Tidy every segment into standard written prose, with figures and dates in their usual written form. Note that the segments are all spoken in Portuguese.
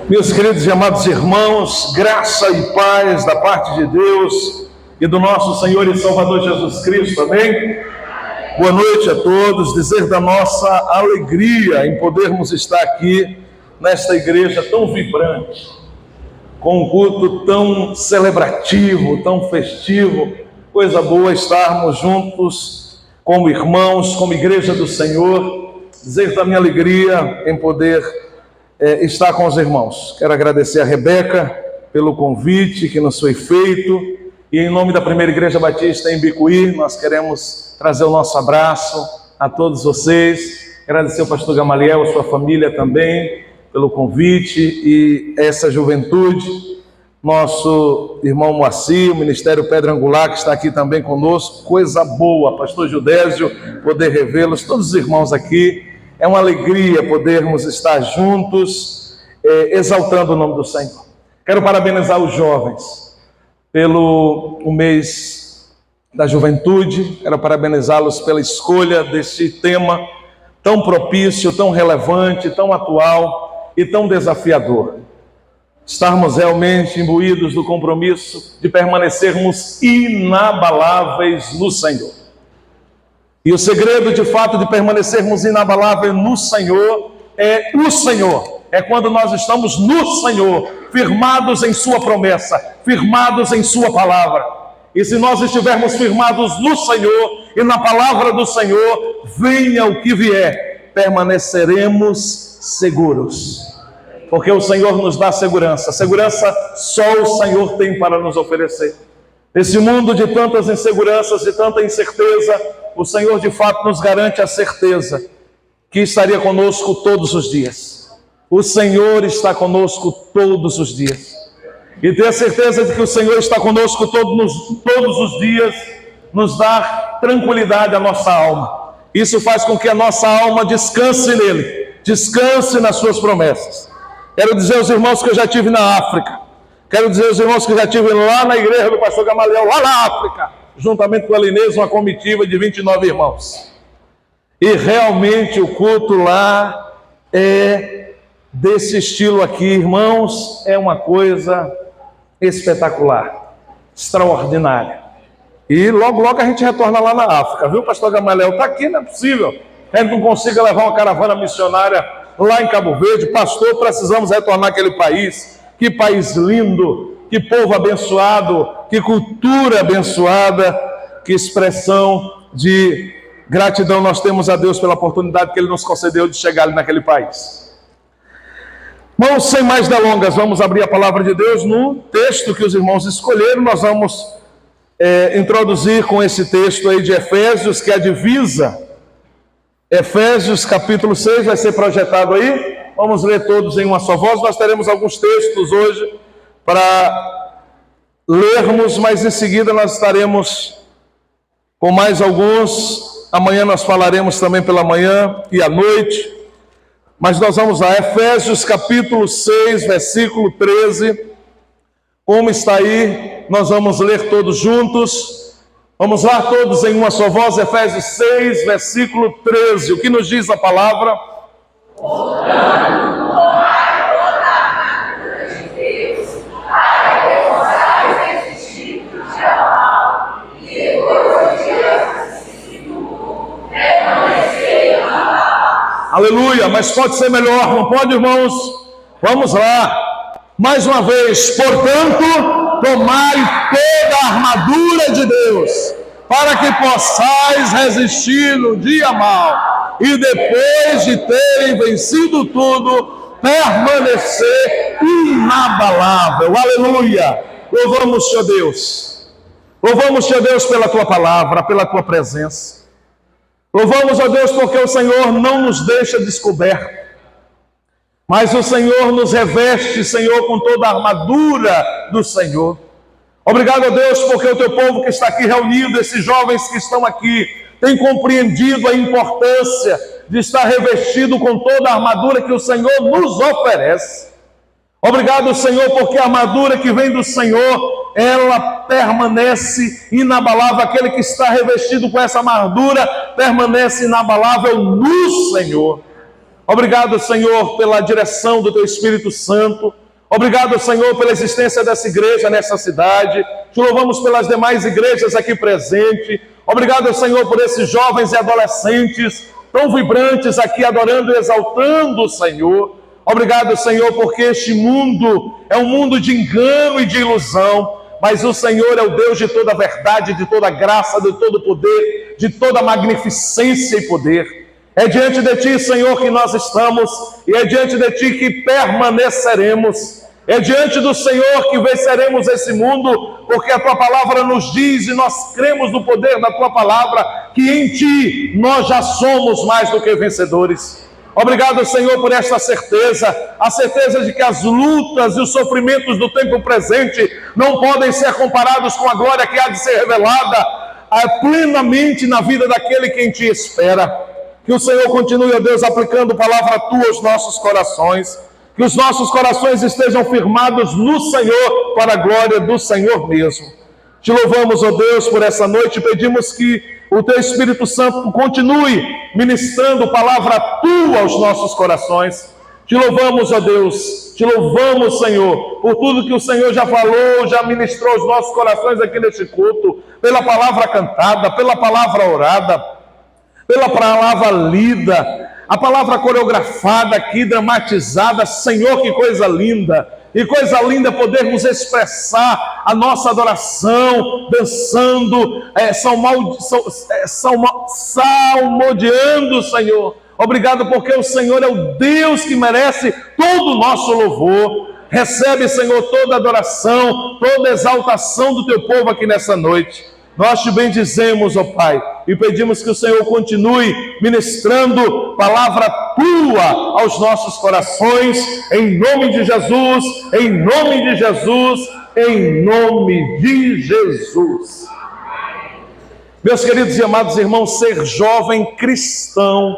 Meus queridos e amados irmãos, graça e paz da parte de Deus e do nosso Senhor e Salvador Jesus Cristo, amém? Boa noite a todos, dizer da nossa alegria em podermos estar aqui nesta igreja tão vibrante, com um culto tão celebrativo, tão festivo, coisa boa estarmos juntos como irmãos, como igreja do Senhor, dizer da minha alegria em poder estar com os irmãos. Quero agradecer a Rebeca pelo convite que nos foi feito e em nome da Primeira Igreja Batista em Bicuí, nós queremos trazer o nosso abraço a todos vocês, agradecer ao pastor Gamaliel, a sua família também pelo convite e essa juventude, nosso irmão Moacir, o Ministério Pedra Angular que está aqui também conosco, coisa boa, pastor Judésio, poder revê-los, todos os irmãos aqui. É uma alegria podermos estar juntos, exaltando o nome do Senhor. Quero parabenizar os jovens pelo mês da juventude, quero parabenizá-los pela escolha deste tema tão propício, tão relevante, tão atual e tão desafiador. Estarmos realmente imbuídos do compromisso de permanecermos inabaláveis no Senhor. E o segredo, de fato, de permanecermos inabaláveis no Senhor é o Senhor. É quando nós estamos no Senhor, firmados em Sua promessa, firmados em Sua palavra. E se nós estivermos firmados no Senhor e na palavra do Senhor, venha o que vier, permaneceremos seguros. Porque o Senhor nos dá segurança. Segurança só o Senhor tem para nos oferecer. Nesse mundo de tantas inseguranças, de tanta incerteza, o Senhor de fato nos garante a certeza que estaria conosco todos os dias. O Senhor está conosco todos os dias. E ter a certeza de que o Senhor está conosco todos os dias nos dá tranquilidade à nossa alma. Isso faz com que a nossa alma descanse nele, descanse nas suas promessas. Quero dizer aos irmãos que eu já estive na África. Quero dizer aos irmãos que já estive lá na igreja do pastor Gamaliel, lá na África, juntamente com a Inês, uma comitiva de 29 irmãos. E realmente o culto lá é desse estilo aqui, irmãos, é uma coisa espetacular, extraordinária. E logo, logo a gente retorna lá na África, viu, pastor Gamaliel? Está aqui, não é possível. A gente não consiga levar uma caravana missionária lá em Cabo Verde. Pastor, precisamos retornar àquele país. Que país lindo, que povo abençoado, que cultura abençoada, que expressão de gratidão nós temos a Deus pela oportunidade que Ele nos concedeu de chegar ali naquele país. Bom, sem mais delongas, vamos abrir a palavra de Deus no texto que os irmãos escolheram. Nós vamos introduzir com esse texto aí de Efésios, que é a divisa. Efésios capítulo 6 vai ser projetado aí. Vamos ler todos em uma só voz. Nós teremos alguns textos hoje para lermos, mas em seguida nós estaremos com mais alguns. Amanhã nós falaremos também pela manhã e à noite. Mas nós vamos lá, Efésios capítulo 6, versículo 13. Como está aí, nós vamos ler todos juntos. Vamos lá todos em uma só voz, Efésios 6, versículo 13. O que nos diz a palavra? Aleluia, mas pode ser melhor, não pode, irmãos? Vamos lá, mais uma vez. Portanto, tomai toda a armadura de Deus, para que possais resistir no dia mau, e depois de terem vencido tudo, permanecer inabalável. Aleluia, louvamos-te, ó Deus. Louvamos-te, ó Deus, pela tua palavra, pela tua presença. Louvamos a Deus porque o Senhor não nos deixa descoberto, mas o Senhor nos reveste, Senhor, com toda a armadura do Senhor. Obrigado a Deus porque o teu povo que está aqui reunido, esses jovens que estão aqui, tem compreendido a importância de estar revestido com toda a armadura que o Senhor nos oferece. Obrigado, Senhor, porque a armadura que vem do Senhor, ela permanece inabalável. Aquele que está revestido com essa armadura permanece inabalável no Senhor. Obrigado, Senhor, pela direção do Teu Espírito Santo. Obrigado, Senhor, pela existência dessa igreja nessa cidade. Te louvamos pelas demais igrejas aqui presentes. Obrigado, Senhor, por esses jovens e adolescentes tão vibrantes aqui adorando e exaltando o Senhor. Obrigado, Senhor, porque este mundo é um mundo de engano e de ilusão, mas o Senhor é o Deus de toda verdade, de toda graça, de todo poder, de toda magnificência e poder. É diante de Ti, Senhor, que nós estamos, e é diante de Ti que permaneceremos. É diante do Senhor que venceremos esse mundo, porque a Tua palavra nos diz, e nós cremos no poder da Tua palavra, que em Ti nós já somos mais do que vencedores. Obrigado, Senhor, por esta certeza, a certeza de que as lutas e os sofrimentos do tempo presente não podem ser comparados com a glória que há de ser revelada plenamente na vida daquele que em Ti espera. Que o Senhor continue, ó Deus, aplicando palavra Tua aos nossos corações, que os nossos corações estejam firmados no Senhor, para a glória do Senhor mesmo. Te louvamos, ó Deus, por essa noite, pedimos que o Teu Espírito Santo continue ministrando palavra Tua aos nossos corações. Te louvamos, ó Deus, te louvamos, Senhor, por tudo que o Senhor já falou, já ministrou aos nossos corações aqui neste culto, pela palavra cantada, pela palavra orada, pela palavra lida, a palavra coreografada aqui, dramatizada. Senhor, que coisa linda! E coisa linda podermos expressar a nossa adoração, dançando, salmodiando, Senhor. Obrigado, porque o Senhor é o Deus que merece todo o nosso louvor. Recebe, Senhor, toda a adoração, toda a exaltação do Teu povo aqui nessa noite. Nós Te bendizemos, ó Pai, e pedimos que o Senhor continue ministrando palavra Tua aos nossos corações, em nome de Jesus, em nome de Jesus, em nome de Jesus. Meus queridos e amados irmãos, ser jovem cristão,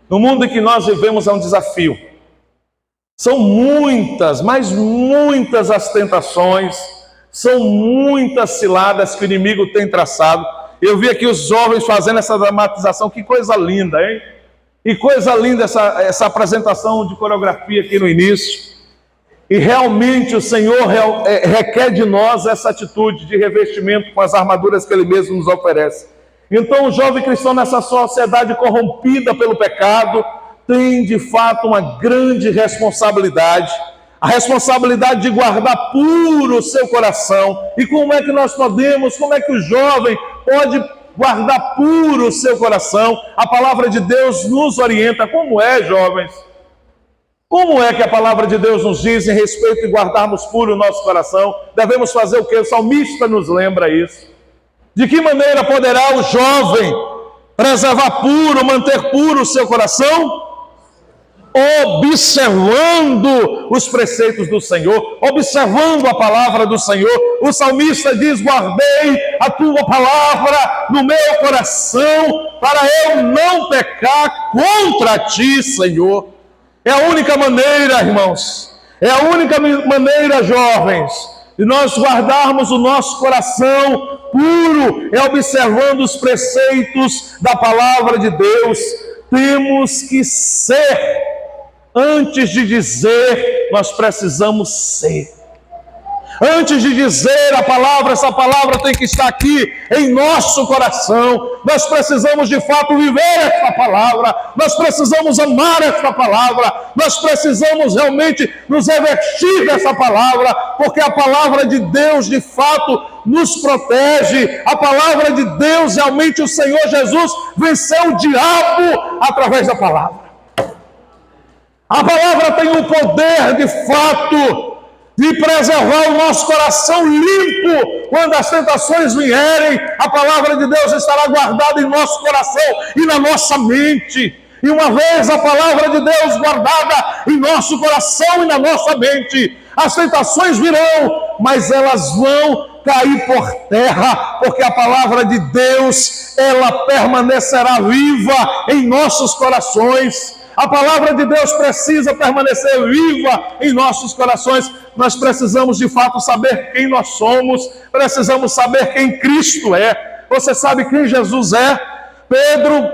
no mundo em que nós vivemos, é um desafio. São muitas, mas muitas as tentações, são muitas ciladas que o inimigo tem traçado. Eu vi aqui os jovens fazendo essa dramatização, que coisa linda, hein? E coisa linda essa apresentação de coreografia aqui no início. E realmente o Senhor requer de nós essa atitude de revestimento com as armaduras que Ele mesmo nos oferece. Então o jovem cristão nessa sociedade corrompida pelo pecado tem de fato uma grande responsabilidade. A responsabilidade de guardar puro o seu coração. E como é que nós podemos, como é que o jovem pode guardar puro o seu coração? A palavra de Deus nos orienta. Como é, jovens? Como é que a palavra de Deus nos diz em respeito de guardarmos puro o nosso coração? Devemos fazer o que? O salmista nos lembra isso. De que maneira poderá o jovem preservar puro, manter puro o seu coração? Observando os preceitos do Senhor, observando a palavra do Senhor. O salmista diz: guardei a Tua palavra no meu coração, para eu não pecar contra Ti, Senhor. É a única maneira, irmãos, é a única maneira, jovens, de nós guardarmos o nosso coração puro, é observando os preceitos da palavra de Deus. Temos que ser. Antes de dizer, nós precisamos ser. Antes de dizer a palavra, essa palavra tem que estar aqui em nosso coração. Nós precisamos de fato viver esta palavra. Nós precisamos amar esta palavra. Nós precisamos realmente nos revestir dessa palavra, porque a palavra de Deus de fato nos protege. A palavra de Deus, realmente o Senhor Jesus venceu o diabo através da palavra. A palavra tem o poder, de fato, de preservar o nosso coração limpo. Quando as tentações vierem, a palavra de Deus estará guardada em nosso coração e na nossa mente. E uma vez a palavra de Deus guardada em nosso coração e na nossa mente, as tentações virão, mas elas vão cair por terra, porque a palavra de Deus, ela permanecerá viva em nossos corações. A palavra de Deus precisa permanecer viva em nossos corações. Nós precisamos de fato saber quem nós somos, precisamos saber quem Cristo é. Você sabe quem Jesus é? Pedro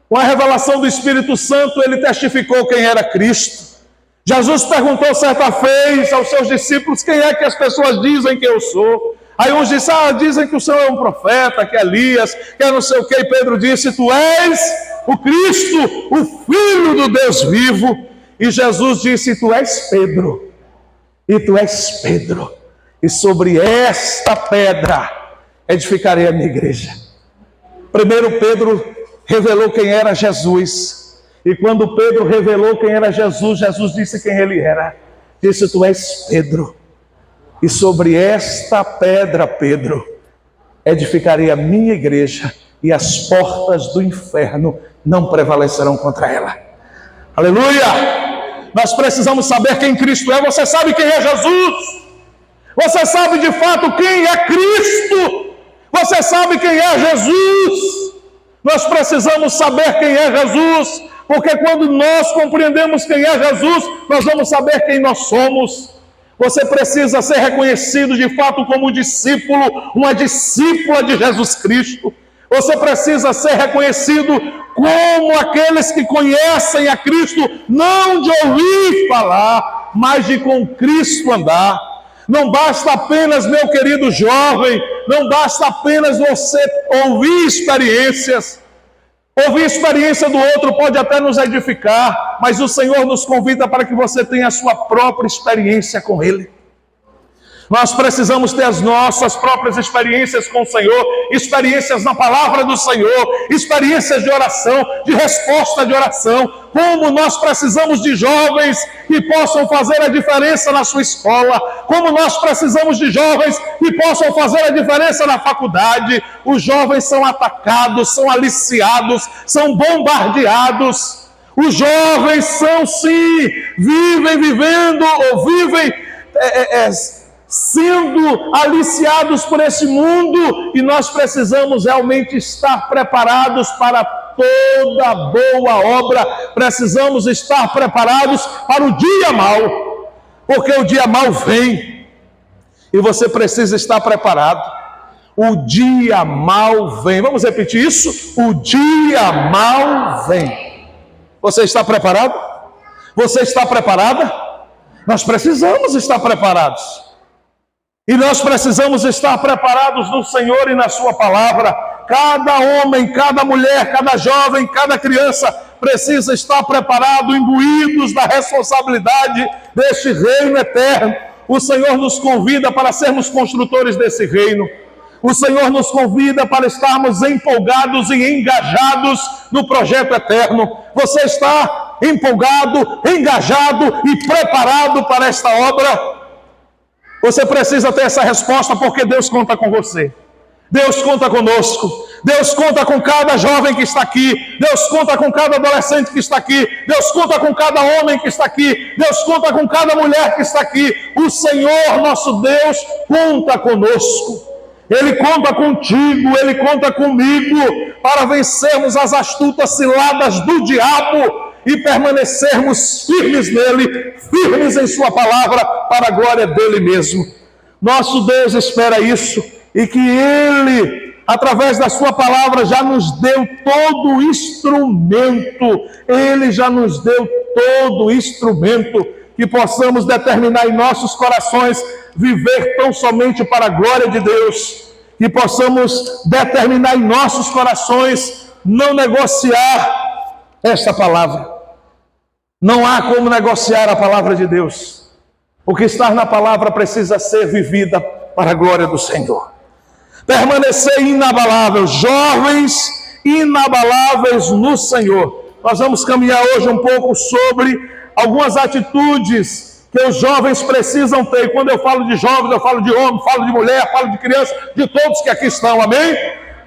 Com a revelação do Espírito Santo, ele testificou quem era Cristo. Jesus perguntou certa vez aos seus discípulos: quem é que as pessoas dizem que eu sou? Aí uns disseram: dizem que o Senhor é um profeta, que é Elias, que é não sei o que. E Pedro disse: tu és o Cristo, o Filho do Deus vivo. E Jesus disse: tu és Pedro, e tu és Pedro, e sobre esta pedra edificarei a minha igreja. Primeiro Pedro revelou quem era Jesus, e quando Pedro revelou quem era Jesus, Jesus disse quem ele era. Disse: tu és Pedro, e sobre esta pedra, Pedro, edificarei a minha igreja, e as portas do inferno não prevalecerão contra ela. Aleluia! Nós precisamos saber quem Cristo é. Você sabe quem é Jesus? Você sabe de fato quem é Cristo? Você sabe quem é Jesus? Nós precisamos saber quem é Jesus, porque quando nós compreendemos quem é Jesus, nós vamos saber quem nós somos. Você precisa ser reconhecido de fato como um discípulo, uma discípula de Jesus Cristo. Você precisa ser reconhecido como aqueles que conhecem a Cristo, não de ouvir falar, mas de com Cristo andar. Não basta apenas, meu querido jovem, não basta apenas você ouvir experiências. Ouvir a experiência do outro pode até nos edificar, mas o Senhor nos convida para que você tenha a sua própria experiência com Ele. Nós precisamos ter as nossas próprias experiências com o Senhor, experiências na palavra do Senhor, experiências de oração, de resposta de oração. Como nós precisamos de jovens que possam fazer a diferença na sua escola, como nós precisamos de jovens que possam fazer a diferença na faculdade. Os jovens são atacados, são aliciados, são bombardeados. Os jovens são sim, vivem sendo aliciados por esse mundo, e nós precisamos realmente estar preparados para toda boa obra. Precisamos estar preparados para o dia mau, porque o dia mau vem, e você precisa estar preparado. O dia mau vem. Vamos repetir isso? O dia mau vem. Você está preparado? Você está preparada? Nós precisamos estar preparados. E nós precisamos estar preparados no Senhor e na sua palavra. Cada homem, cada mulher, cada jovem, cada criança precisa estar preparado, imbuídos da responsabilidade deste reino eterno. O Senhor nos convida para sermos construtores desse reino. O Senhor nos convida para estarmos empolgados e engajados no projeto eterno. Você está empolgado, engajado e preparado para esta obra? Você precisa ter essa resposta, porque Deus conta com você. Deus conta conosco. Deus conta com cada jovem que está aqui. Deus conta com cada adolescente que está aqui. Deus conta com cada homem que está aqui. Deus conta com cada mulher que está aqui. O Senhor, nosso Deus, conta conosco. Ele conta contigo, Ele conta comigo, para vencermos as astutas ciladas do diabo e permanecermos firmes nele, firmes em sua palavra, para a glória dele mesmo. Nosso Deus espera isso, e que Ele, através da sua palavra, já nos deu todo o instrumento. Ele já nos deu todo o instrumento, que possamos determinar em nossos corações viver tão somente para a glória de Deus, que possamos determinar em nossos corações não negociar esta palavra. Não há como negociar a palavra de Deus. O que está na palavra precisa ser vivida para a glória do Senhor. Permanecer inabalável, jovens inabaláveis no Senhor. Nós vamos caminhar hoje um pouco sobre algumas atitudes que os jovens precisam ter. Quando eu falo de jovens, eu falo de homem, falo de mulher, falo de criança, de todos que aqui estão, amém?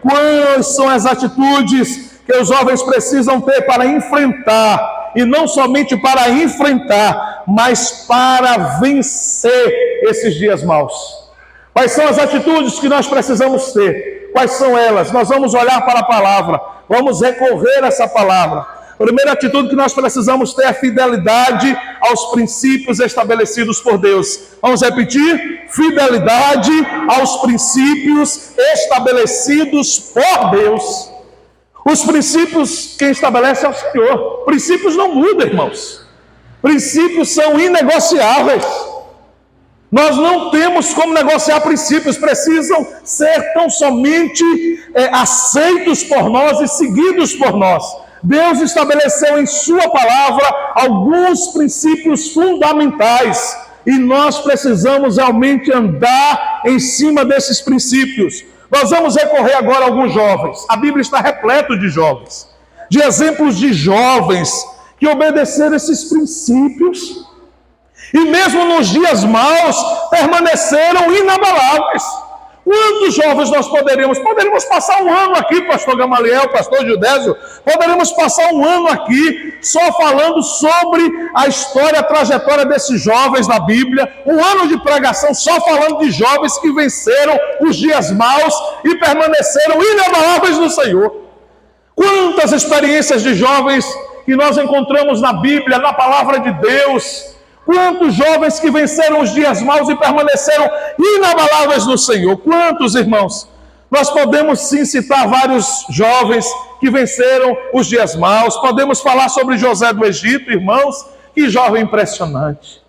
Quais são as atitudes que os jovens precisam ter para enfrentar, e não somente para enfrentar, mas para vencer esses dias maus? Quais são as atitudes que nós precisamos ter? Quais são elas? Nós vamos olhar para a palavra, vamos recorrer a essa palavra. A primeira atitude que nós precisamos ter é a fidelidade aos princípios estabelecidos por Deus. Vamos repetir? Fidelidade aos princípios estabelecidos por Deus. Os princípios, quem estabelece é o Senhor. Princípios não mudam, irmãos. Princípios são inegociáveis. Nós não temos como negociar princípios, precisam ser tão somente aceitos por nós e seguidos por nós. Deus estabeleceu em sua palavra alguns princípios fundamentais e nós precisamos realmente andar em cima desses princípios. Nós vamos recorrer agora a alguns jovens. A Bíblia está repleta de jovens, de exemplos de jovens que obedeceram esses princípios e mesmo nos dias maus permaneceram inabaláveis. Quantos jovens nós poderíamos passar um ano aqui, pastor Gamaliel, pastor Judésio, poderíamos passar um ano aqui só falando sobre a história, a trajetória desses jovens na Bíblia, um ano de pregação só falando de jovens que venceram os dias maus e permaneceram inabaláveis no Senhor. Quantas experiências de jovens que nós encontramos na Bíblia, na palavra de Deus. Quantos jovens que venceram os dias maus e permaneceram inabaláveis no Senhor. Quantos, irmãos? Nós podemos sim citar vários jovens que venceram os dias maus. Podemos falar sobre José do Egito, irmãos. Que jovem impressionante.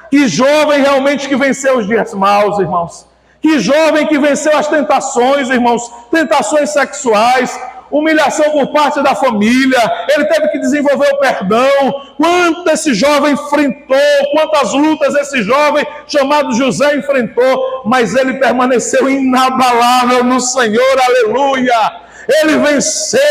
Que jovem realmente que venceu os dias maus, irmãos. Que jovem que venceu as tentações, irmãos. Tentações sexuais, humilhação por parte da família, ele teve que desenvolver o perdão. Quanto esse jovem enfrentou, quantas lutas esse jovem chamado José enfrentou, mas ele permaneceu inabalável no Senhor, aleluia. Ele venceu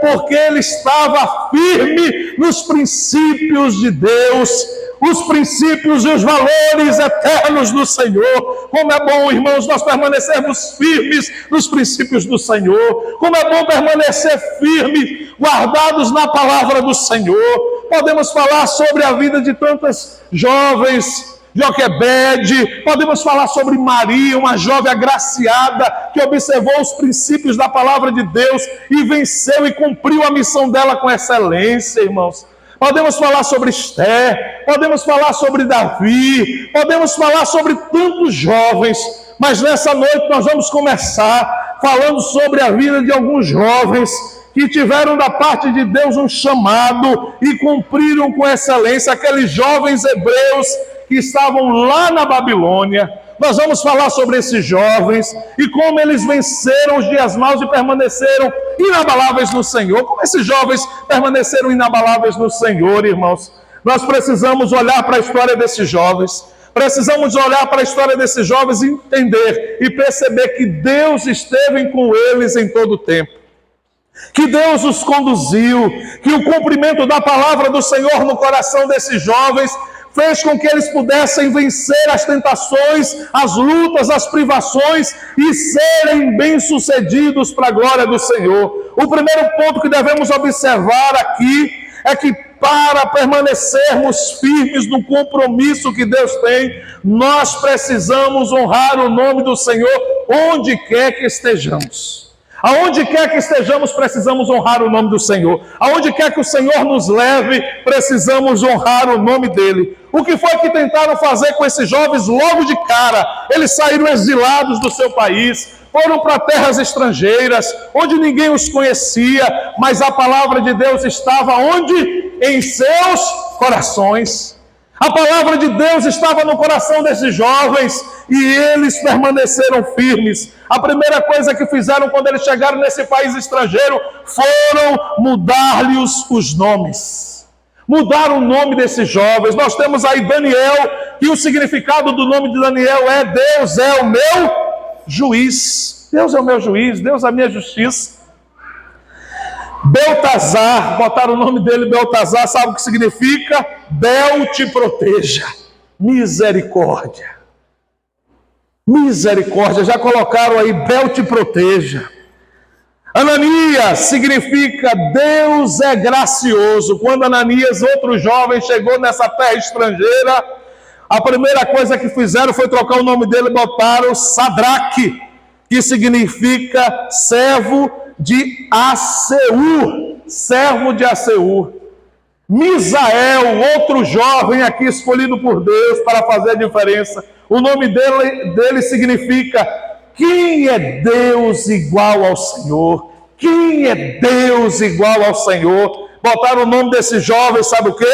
porque ele estava firme nos princípios de Deus, os princípios e os valores eternos do Senhor. Como é bom, irmãos, nós permanecermos firmes nos princípios do Senhor. Como é bom permanecer firme, guardados na palavra do Senhor. Podemos falar sobre a vida de tantas jovens, Joquebede, podemos falar sobre Maria, uma jovem agraciada que observou os princípios da palavra de Deus e venceu e cumpriu a missão dela com excelência, irmãos. Podemos falar sobre Esther, podemos falar sobre Davi, podemos falar sobre tantos jovens, mas nessa noite nós vamos começar falando sobre a vida de alguns jovens que tiveram da parte de Deus um chamado e cumpriram com excelência, aqueles jovens hebreus que estavam lá na Babilônia. Nós vamos falar sobre esses jovens e como eles venceram os dias maus e permaneceram inabaláveis no Senhor. Como esses jovens permaneceram inabaláveis no Senhor, irmãos? Nós precisamos olhar para a história desses jovens. Precisamos olhar para a história desses jovens e entender e perceber que Deus esteve com eles em todo o tempo. Que Deus os conduziu, que o cumprimento da palavra do Senhor no coração desses jovens fez com que eles pudessem vencer as tentações, as lutas, as privações e serem bem-sucedidos para a glória do Senhor. O primeiro ponto que devemos observar aqui é que para permanecermos firmes no compromisso que Deus tem, nós precisamos honrar o nome do Senhor onde quer que estejamos. Aonde quer que estejamos, precisamos honrar o nome do Senhor. Aonde quer que o Senhor nos leve, precisamos honrar o nome dEle. O que foi que tentaram fazer com esses jovens logo de cara? Eles saíram exilados do seu país, foram para terras estrangeiras, onde ninguém os conhecia, mas a palavra de Deus estava onde? Em seus corações. A palavra de Deus estava no coração desses jovens e eles permaneceram firmes. A primeira coisa que fizeram quando eles chegaram nesse país estrangeiro foram mudar-lhes os nomes. Mudar o nome desses jovens. Nós temos aí Daniel, e o significado do nome de Daniel é: Deus é o meu juiz. Deus é o meu juiz, Deus é a minha justiça. Beltazar, botaram o nome dele Beltazar, sabe o que significa? Bel te proteja, misericórdia. Misericórdia, já colocaram aí Bel te proteja. Ananias significa Deus é gracioso. Quando Ananias, outro jovem, chegou nessa terra estrangeira, a primeira coisa que fizeram foi trocar o nome dele e botaram Sadraque, que significa servo de Asseur, servo de Asseur. Misael, outro jovem aqui escolhido por Deus para fazer a diferença. O nome dele significa: quem é Deus igual ao Senhor? Quem é Deus igual ao Senhor? Botaram o nome desse jovem, sabe o quê?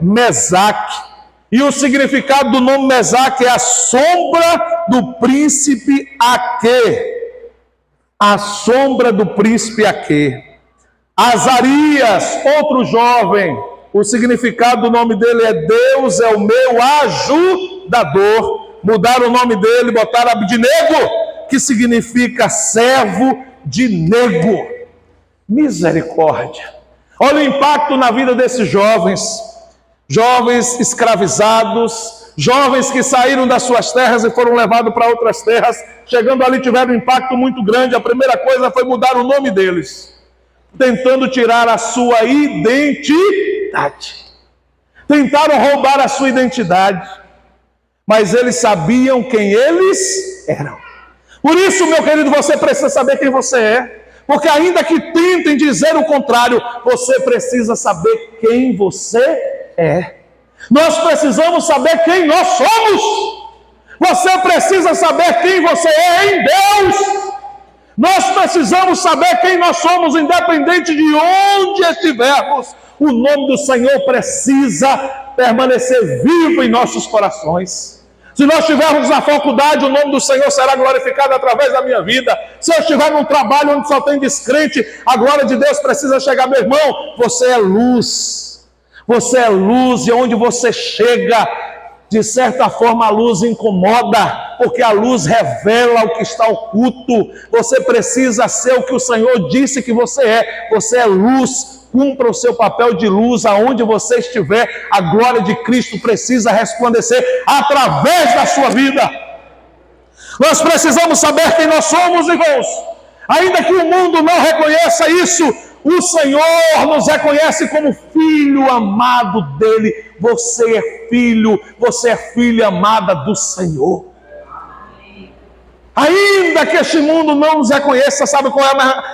Mesaque. E o significado do nome Mesaque é a sombra do príncipe Aque. A sombra do príncipe Aque. Azarias, outro jovem, o significado do nome dele é Deus é o meu ajudador. Mudaram o nome dele, botaram Abidnego, que significa servo de nego. Misericórdia. Olha o impacto na vida desses jovens. Jovens escravizados, jovens que saíram das suas terras e foram levados para outras terras. Chegando ali tiveram um impacto muito grande. A primeira coisa foi mudar o nome deles, tentando tirar a sua identidade. Tentaram roubar a sua identidade, mas eles sabiam quem eles eram. Por isso, meu querido, você precisa saber quem você é, porque ainda que tentem dizer o contrário, você precisa saber quem você é. Nós precisamos saber quem nós somos. Você precisa saber quem você é em Deus. Nós precisamos saber quem nós somos, independente de onde estivermos. O nome do Senhor precisa permanecer vivo em nossos corações. Se nós estivermos na faculdade, o nome do Senhor será glorificado através da minha vida. Se eu estiver num trabalho onde só tem descrente, a glória de Deus precisa chegar. Meu irmão, você é luz. Você é luz, e onde você chega, de certa forma a luz incomoda, porque a luz revela o que está oculto. Você precisa ser o que o Senhor disse que você é. Você é luz. Cumpra o seu papel de luz aonde você estiver. A glória de Cristo precisa resplandecer através da sua vida. Nós precisamos saber quem nós somos, irmãos. Ainda que o mundo não reconheça isso, o Senhor nos reconhece como filho amado dele. Você é filha amada do Senhor. Ainda que este mundo não nos reconheça, sabe qual é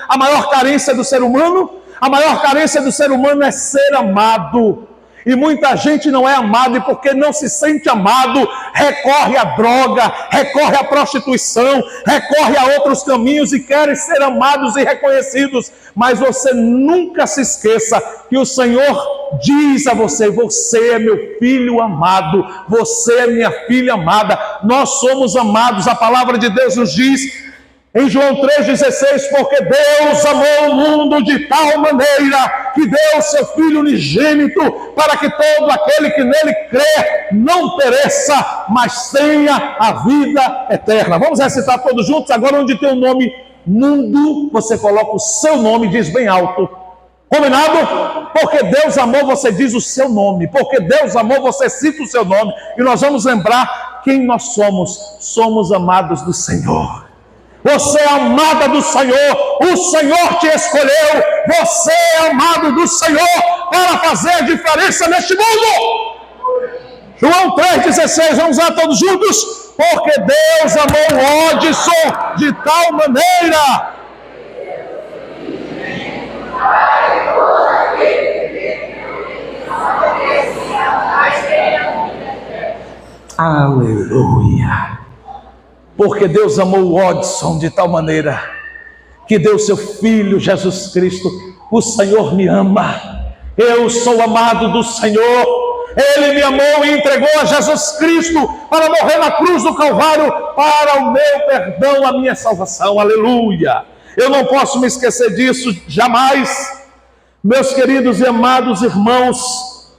a maior carência do ser humano? A maior carência do ser humano é ser amado. E muita gente não é amada, e porque não se sente amado, recorre à droga, recorre à prostituição, recorre a outros caminhos e querem ser amados e reconhecidos. Mas você nunca se esqueça que o Senhor diz a você: você é meu filho amado, você é minha filha amada. Nós somos amados. A palavra de Deus nos diz em João 3,16, porque Deus amou o mundo de tal maneira que deu seu Filho unigênito, para que todo aquele que nele crê não pereça, mas tenha a vida eterna. Vamos recitar todos juntos? Agora, onde tem o nome mundo, você coloca o seu nome e diz bem alto. Combinado? Porque Deus amou, você diz o seu nome. Porque Deus amou, você cita o seu nome. E nós vamos lembrar quem nós somos. Somos amados do Senhor. Você é amada do Senhor, o Senhor te escolheu, você é amado do Senhor para fazer a diferença neste mundo. João 3,16, vamos lá todos juntos? Porque Deus amou o Odson de tal maneira. Aleluia. Porque Deus amou o Odson de tal maneira que deu seu Filho Jesus Cristo. O Senhor me ama, eu sou amado do Senhor. Ele me amou e entregou a Jesus Cristo para morrer na cruz do Calvário para o meu perdão, a minha salvação. Aleluia. Eu não posso me esquecer disso jamais. Meus queridos e amados irmãos,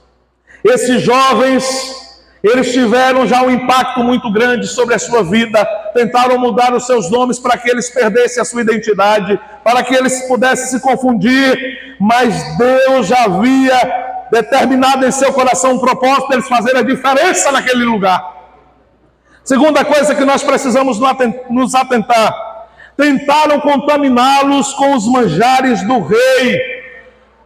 esses jovens, eles tiveram já um impacto muito grande sobre a sua vida. Tentaram mudar os seus nomes para que eles perdessem a sua identidade, para que eles pudessem se confundir. Mas Deus já havia determinado em seu coração um propósito deles fazerem a diferença naquele lugar. Segunda coisa que nós precisamos nos atentar: tentaram contaminá-los com os manjares do rei.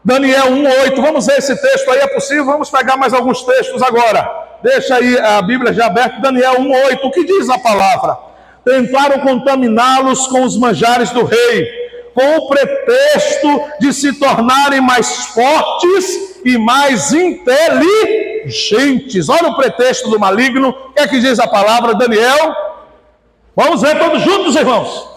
Daniel 1:8, vamos ver esse texto aí, é possível? Vamos pegar mais alguns textos agora. Deixa aí a Bíblia já aberta, Daniel 1:8, o que diz a palavra? Tentaram contaminá-los com os manjares do rei, com o pretexto de se tornarem mais fortes e mais inteligentes. Olha o pretexto do maligno. O que é que diz a palavra, Daniel? Vamos ver todos juntos, irmãos.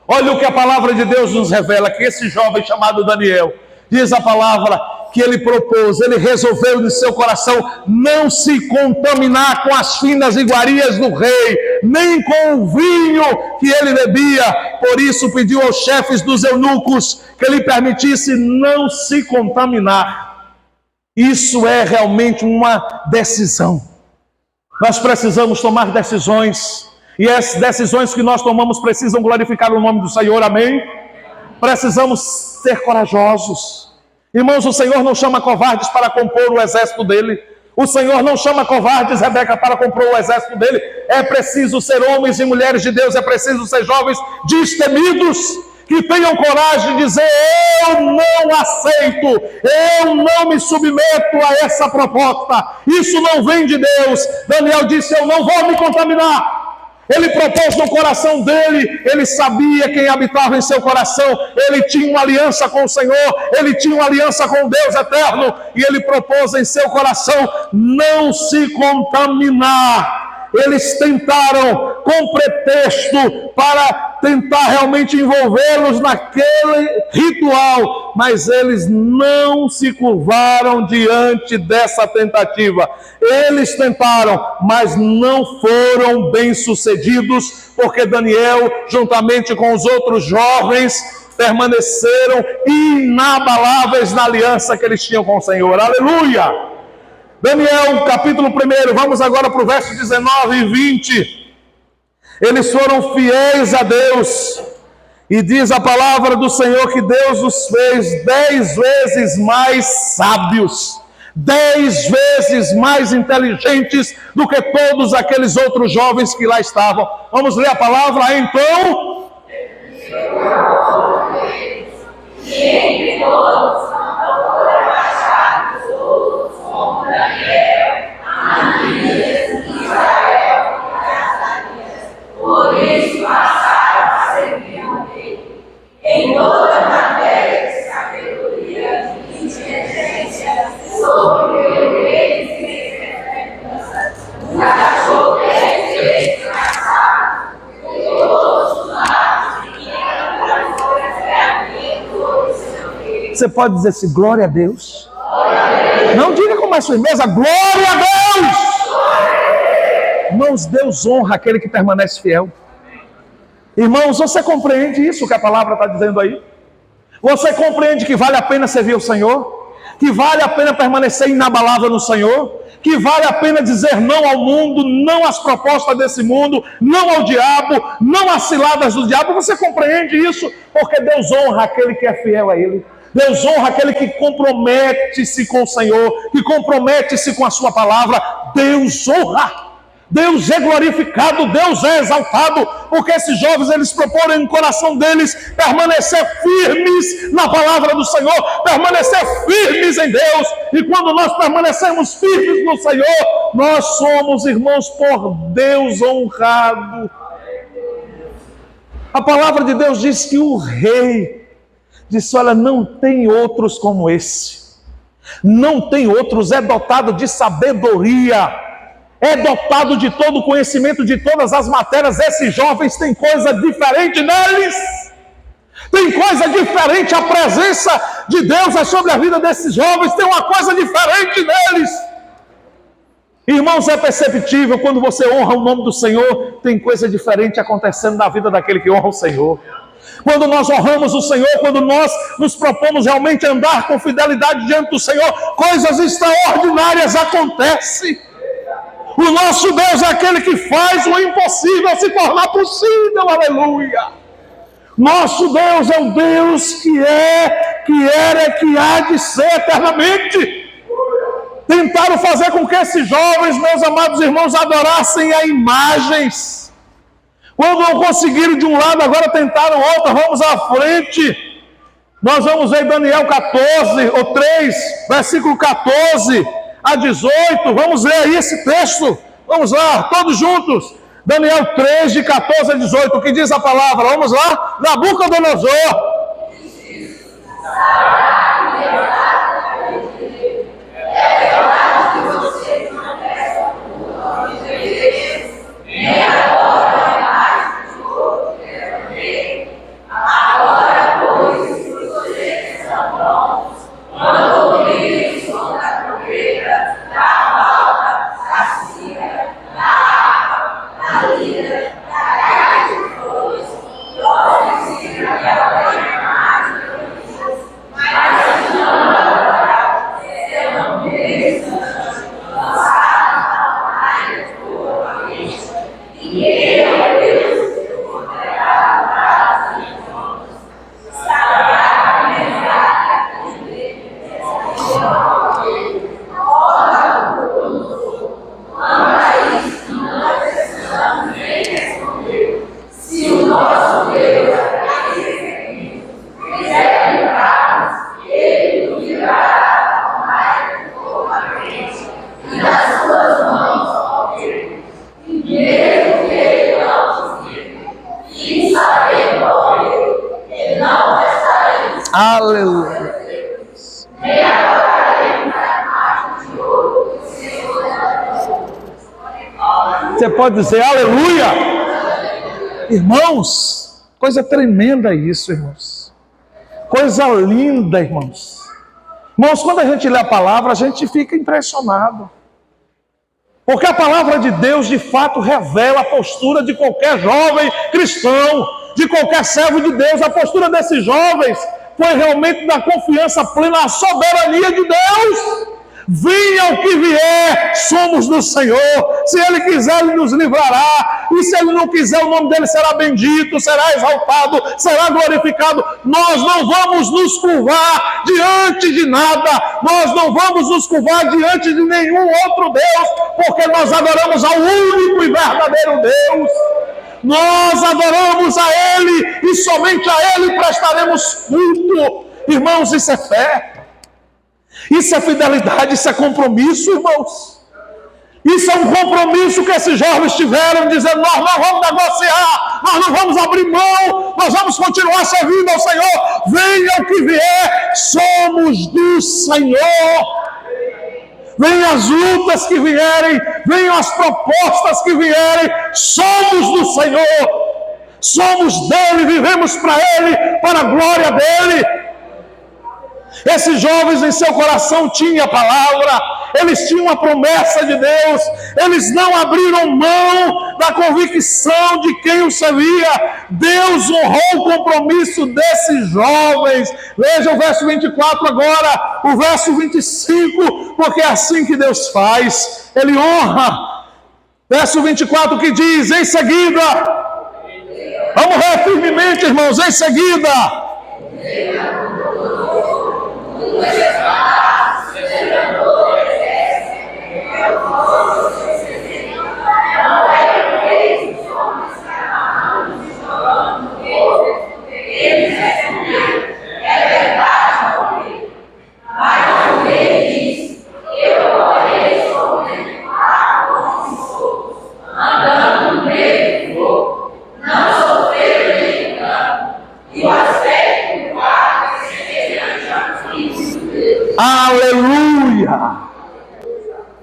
Olha o que a palavra de Deus nos revela, que esse jovem chamado Daniel, diz a palavra que ele propôs, ele resolveu no seu coração não se contaminar com as finas iguarias do rei, nem com o vinho que ele bebia. Por isso pediu aos chefes dos eunucos que lhe permitisse não se contaminar. Isso é realmente uma decisão. Nós precisamos tomar decisões, e as decisões que nós tomamos precisam glorificar o nome do Senhor, amém? Precisamos ser corajosos. Irmãos, o Senhor não chama covardes para compor o exército dele. O Senhor não chama covardes, Rebeca, para compor o exército dele. É preciso ser homens e mulheres de Deus, é preciso ser jovens destemidos, que tenham coragem de dizer: eu não aceito, eu não me submeto a essa proposta, isso não vem de Deus. Daniel disse: eu não vou me contaminar. Ele propôs no coração dele, ele sabia quem habitava em seu coração, ele tinha uma aliança com o Senhor, ele tinha uma aliança com Deus eterno, e ele propôs em seu coração não se contaminar. Eles tentaram, com pretexto, para tentar realmente envolvê-los naquele ritual, mas eles não se curvaram diante dessa tentativa. Eles tentaram, mas não foram bem-sucedidos, porque Daniel, juntamente com os outros jovens, permaneceram inabaláveis na aliança que eles tinham com o Senhor. Aleluia! Daniel, capítulo 1, vamos agora para o verso 19 e 20. Eles foram fiéis a Deus, e diz a palavra do Senhor que Deus os fez 10 vezes mais sábios, 10 vezes mais inteligentes do que todos aqueles outros jovens que lá estavam. Vamos ler a palavra, então. Entre todos, por isso passaram a servir ao rei em toda matéria de sabedoria e inteligência, sobre o rei e achou 10 vezes mais sábio de todos os lados e que foi a seu rei. Você pode dizer assim: glória a Deus? Glória a Deus. Não diga com mais firmeza: glória a Deus! Irmãos, Deus honra aquele que permanece fiel. Irmãos, você compreende isso que a palavra está dizendo aí? Você compreende que vale a pena servir o Senhor? Que vale a pena permanecer inabalável no Senhor? Que vale a pena dizer não ao mundo, não às propostas desse mundo, não ao diabo, não às ciladas do diabo? Você compreende isso? Porque Deus honra aquele que é fiel a Ele. Deus honra aquele que compromete-se com o Senhor, que compromete-se com a sua palavra. Deus honra. Deus é glorificado, Deus é exaltado, porque esses jovens, eles propõem no coração deles permanecer firmes na palavra do Senhor, permanecer firmes em Deus. E quando nós permanecemos firmes no Senhor, nós somos, irmãos, por Deus honrado. A palavra de Deus diz que o rei disse: olha, não tem outros como esse, não tem outros, é dotado de sabedoria, é dotado de todo o conhecimento de todas as matérias. Esses jovens têm coisa diferente neles, tem coisa diferente. A presença de Deus é sobre a vida desses jovens, tem uma coisa diferente neles. Irmãos, é perceptível quando você honra o nome do Senhor, tem coisa diferente acontecendo na vida daquele que honra o Senhor. Quando nós honramos o Senhor, quando nós nos propomos realmente andar com fidelidade diante do Senhor, coisas extraordinárias acontecem. O nosso Deus é aquele que faz o impossível se tornar possível, aleluia. Nosso Deus é o Deus que é, que era e que há de ser eternamente. Tentaram fazer com que esses jovens, meus amados irmãos, adorassem a imagens. Quando não conseguiram de um lado, agora tentaram outro. Vamos à frente. Nós vamos ver Daniel 14, ou 3, versículo 14 a 18, vamos ler aí esse texto, vamos lá, todos juntos. Daniel 3, de 14 a 18, o que diz a palavra? Vamos lá. Nabucodonosor. Aleluia. Você pode dizer aleluia. Irmãos, coisa tremenda isso, irmãos. Coisa linda, irmãos. Irmãos, quando a gente lê a palavra, a gente fica impressionado. Porque a palavra de Deus, de fato, revela a postura de qualquer jovem cristão, de qualquer servo de Deus. A postura desses jovens foi realmente da confiança plena na soberania de Deus. Venha o que vier, somos do Senhor. Se Ele quiser, Ele nos livrará. E se Ele não quiser, o nome dEle será bendito, será exaltado, será glorificado. Nós não vamos nos curvar diante de nada. Nós não vamos nos curvar diante de nenhum outro Deus, porque nós adoramos ao único e verdadeiro Deus. Nós adoramos a Ele e somente a Ele prestaremos culto. Irmãos, isso é fé. Isso é fidelidade, isso é compromisso, irmãos. Isso é um compromisso que esses jovens tiveram, dizendo: nós não vamos negociar, nós não vamos abrir mão, nós vamos continuar servindo ao Senhor. Venha o que vier, somos do Senhor. Venham as lutas que vierem, venham as propostas que vierem, somos do Senhor. Somos dEle, vivemos para Ele, para a glória dEle. Esses jovens em seu coração tinham a palavra, eles tinham a promessa de Deus, eles não abriram mão da convicção de quem o servia. Deus honrou o compromisso desses jovens. Veja o verso 24 agora, o verso 25, porque é assim que Deus faz, Ele honra. Verso 24 que diz: em seguida, vamos ver firmemente, irmãos, em seguida, aleluia!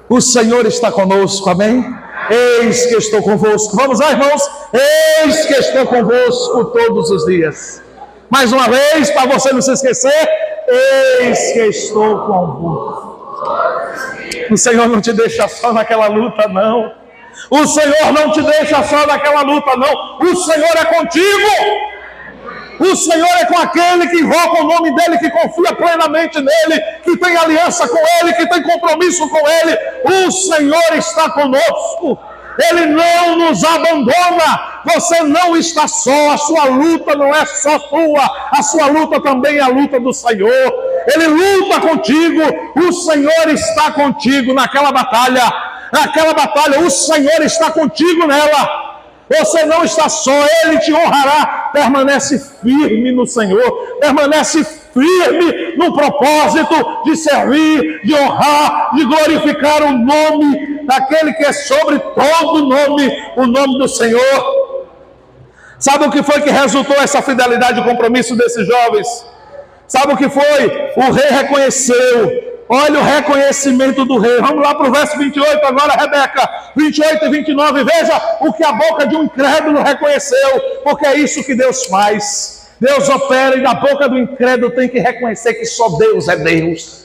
O Senhor está conosco, amém? Eis que estou convosco. Vamos lá, irmãos? Eis que estou convosco todos os dias. Mais uma vez, para você não se esquecer: eis que estou convosco. O Senhor não te deixa só naquela luta, não. O Senhor não te deixa só naquela luta, não. O Senhor é contigo. O Senhor é com aquele que invoca o nome dEle, que confia plenamente nele, que tem aliança com Ele, que tem compromisso com Ele. O Senhor está conosco. Ele não nos abandona. Você não está só. A sua luta não é só sua. A sua luta também é a luta do Senhor. Ele luta contigo. O Senhor está contigo naquela batalha. Naquela batalha, o Senhor está contigo nela. Você não está só, Ele te honrará. Permanece firme no Senhor, permanece firme no propósito de servir, de honrar, de glorificar o nome daquele que é sobre todo nome, o nome do Senhor. Sabe o que foi que resultou essa fidelidade e compromisso desses jovens? Sabe o que foi? O rei reconheceu. Olha o reconhecimento do rei. Vamos lá para o verso 28 agora, Rebeca. 28 e 29. Veja o que a boca de um incrédulo reconheceu. Porque é isso que Deus faz. Deus opera e na boca do incrédulo tem que reconhecer que só Deus é Deus.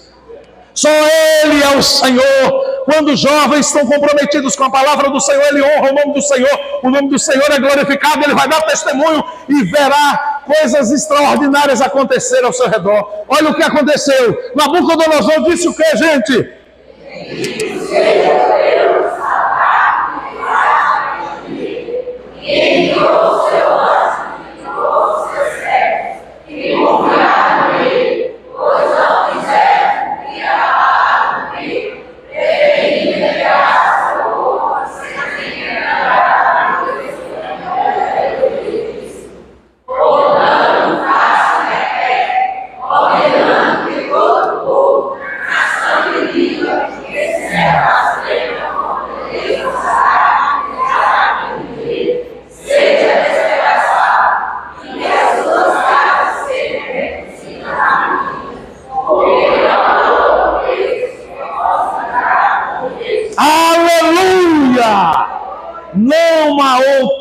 Só Ele é o Senhor. Quando os jovens estão comprometidos com a palavra do Senhor, Ele honra o nome do Senhor. O nome do Senhor é glorificado. Ele vai dar testemunho e verá coisas extraordinárias acontecer ao seu redor. Olha o que aconteceu. Nabucodonosor disse o que, gente?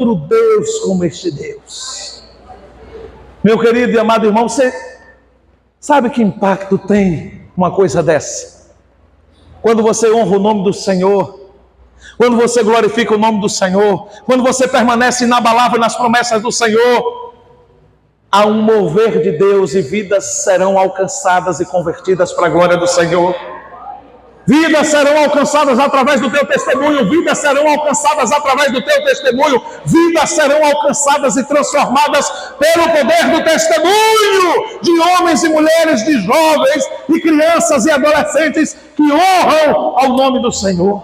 outro Deus como este Deus. Meu querido e amado irmão, você sabe que impacto tem uma coisa dessa? Quando você honra o nome do Senhor, quando você glorifica o nome do Senhor, quando você permanece inabalável nas promessas do Senhor, há um mover de Deus e vidas serão alcançadas e convertidas para a glória do Senhor. Vidas serão alcançadas através do teu testemunho, vidas serão alcançadas através do teu testemunho, vidas serão alcançadas e transformadas pelo poder do testemunho de homens e mulheres, de jovens e crianças e adolescentes que honram ao nome do Senhor.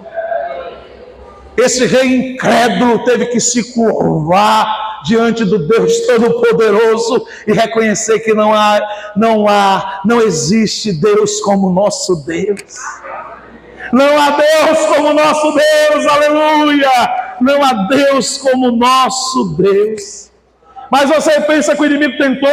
Esse rei incrédulo teve que se curvar diante do Deus Todo-Poderoso e reconhecer que não existe Deus como nosso Deus. Não há Deus como nosso Deus, aleluia! Não há Deus como nosso Deus. Mas você pensa que o inimigo tentou,